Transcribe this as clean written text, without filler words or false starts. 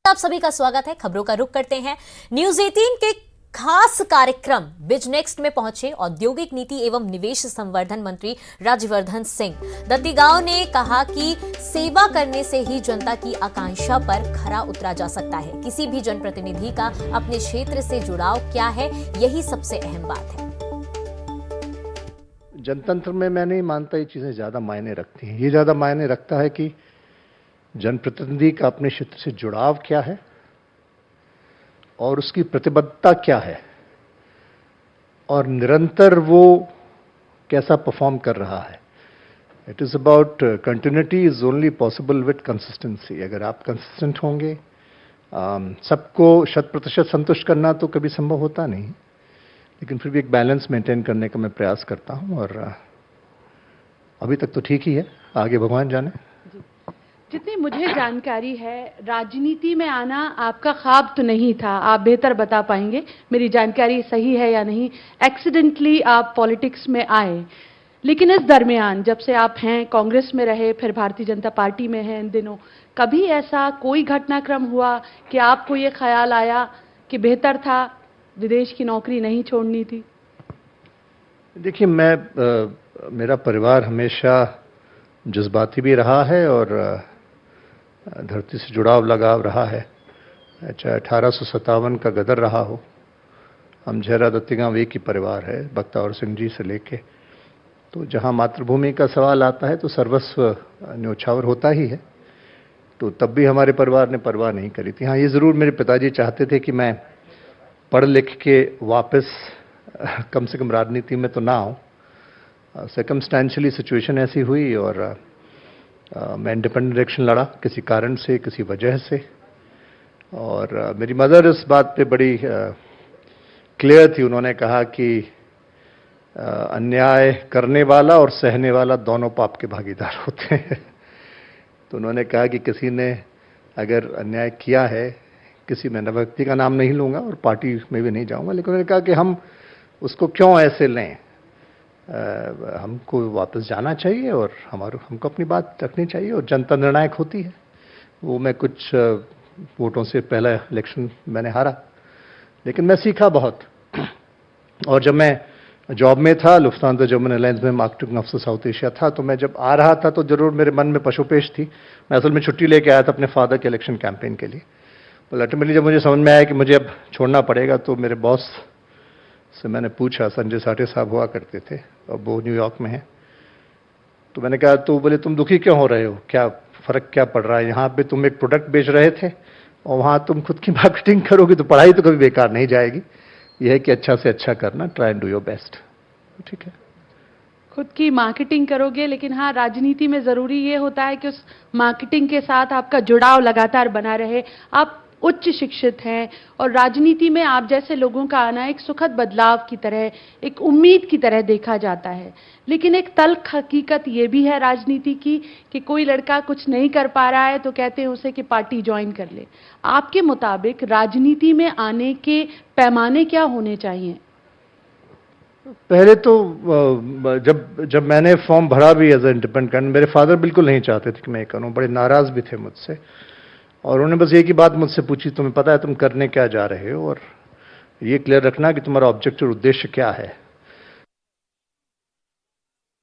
आप सभी का स्वागत है। खबरों का रुख करते हैं। न्यूज 18 के खास कार्यक्रम बिजनेक्स्ट में पहुंचे औद्योगिक नीति एवं निवेश संवर्धन मंत्री राज्यवर्धन सिंह दत्तीगांव ने कहा कि सेवा करने से ही जनता की आकांक्षा पर खरा उतरा जा सकता है। किसी भी जनप्रतिनिधि का अपने क्षेत्र से जुड़ाव क्या है, यही सबसे अहम बात है। जनतंत्र में मैं नहीं मानता ये चीजें ज्यादा मायने रखती हैं। ये ज्यादा मायने रखता है कि जनप्रतिनिधि का अपने क्षेत्र से जुड़ाव क्या है और उसकी प्रतिबद्धता क्या है और निरंतर वो कैसा परफॉर्म कर रहा है। It is about continuity is only possible with consistency. अगर आप कंसिस्टेंट होंगे, सबको 100% संतुष्ट करना तो कभी संभव होता नहीं, लेकिन फिर भी एक बैलेंस मेंटेन करने का मैं प्रयास करता हूं और अभी तक तो ठीक ही है, आगे भगवान जाने। जितनी मुझे जानकारी है, राजनीति में आना आपका ख्वाब तो नहीं था, आप बेहतर बता पाएंगे, मेरी जानकारी सही है या नहीं। एक्सीडेंटली आप पॉलिटिक्स में आए, लेकिन इस दरमियान जब से आप हैं, कांग्रेस में रहे, फिर भारतीय जनता पार्टी में हैं इन दिनों, कभी ऐसा कोई घटनाक्रम हुआ कि आपको ये ख्याल आया कि बेहतर था विदेश की नौकरी नहीं छोड़नी थी? देखिए, मेरा परिवार हमेशा जज्बाती भी रहा है और धरती से जुड़ाव लगाव रहा है, चाहे 1857 का गदर रहा हो। हम झेरा दत्तीगांव एक ही परिवार है, बख्तावर सिंह जी से लेके। तो जहां मातृभूमि का सवाल आता है तो सर्वस्व न्योछावर होता ही है। तो तब भी हमारे परिवार ने परवाह नहीं करी थी। हाँ, ये ज़रूर मेरे पिताजी चाहते थे कि मैं पढ़ लिख के वापस कम से कम राजनीति में तो ना आऊँ। सर्कमस्टेंशियली सिचुएशन ऐसी हुई और मैं इंडिपेंडेंट इलेक्शन लड़ा, किसी कारण से, किसी वजह से। और मेरी मदर इस बात पे बड़ी क्लियर थी। उन्होंने कहा कि अन्याय करने वाला और सहने वाला दोनों पाप के भागीदार होते हैं। तो उन्होंने कहा कि किसी ने अगर अन्याय किया है, किसी मैं व्यक्ति का नाम नहीं लूंगा और पार्टी में भी नहीं जाऊंगा, लेकिन उन्होंने कहा कि हम उसको क्यों ऐसे लें, हमको वापस जाना चाहिए और हमको अपनी बात रखनी चाहिए और जनता निर्णायक होती है। वो मैं कुछ वोटों से पहला इलेक्शन मैंने हारा, लेकिन मैं सीखा बहुत। और जब मैं जॉब में था, लुफ्तांसा जर्मन एयरलाइंस में मार्केटिंग अफसर साउथ एशिया था, तो मैं जब आ रहा था तो जरूर मेरे मन में पशुपेश थी। मैं असल में छुट्टी लेके आया था अपने फादर के इलेक्शन कैंपेन के लिए। तो अल्टीमेटली जब मुझे समझ में आया कि मुझे अब छोड़ना पड़ेगा, तो मेरे बॉस से मैंने पूछा, संजय साठे साहब हुआ करते थे, अब वो न्यूयॉर्क में हैं। तो मैंने कहा, तो बोले तुम दुखी क्यों हो रहे हो, क्या फ़र्क क्या पड़ रहा है, यहाँ पे तुम एक प्रोडक्ट बेच रहे थे और वहाँ तुम खुद की मार्केटिंग करोगे तो पढ़ाई तो कभी बेकार नहीं जाएगी। यह है कि अच्छा से अच्छा करना, try and do your best. ठीक है, खुद की मार्केटिंग करोगे, लेकिन हाँ, राजनीति में ज़रूरी ये होता है कि उस मार्केटिंग के साथ आपका जुड़ाव लगातार बना रहे। आप उच्च शिक्षित हैं और राजनीति में आप जैसे लोगों का आना एक सुखद बदलाव की तरह, एक उम्मीद की तरह देखा जाता है। लेकिन एक तल्ख हकीकत ये भी है राजनीति की कि कोई लड़का कुछ नहीं कर पा रहा है तो कहते हैं उसे कि पार्टी ज्वाइन कर ले। आपके मुताबिक राजनीति में आने के पैमाने क्या होने चाहिए? पहले तो जब मैंने फॉर्म भरा भी एज ए इंडिपेंडेंट, मेरे फादर बिल्कुल नहीं चाहते थे कि मैं करूं, बड़े नाराज भी थे मुझसे। और उन्होंने बस एक ही बात मुझसे पूछी, तुम्हें पता है तुम करने क्या जा रहे हो और ये क्लियर रखना कि तुम्हारा ऑब्जेक्टिव उद्देश्य क्या है।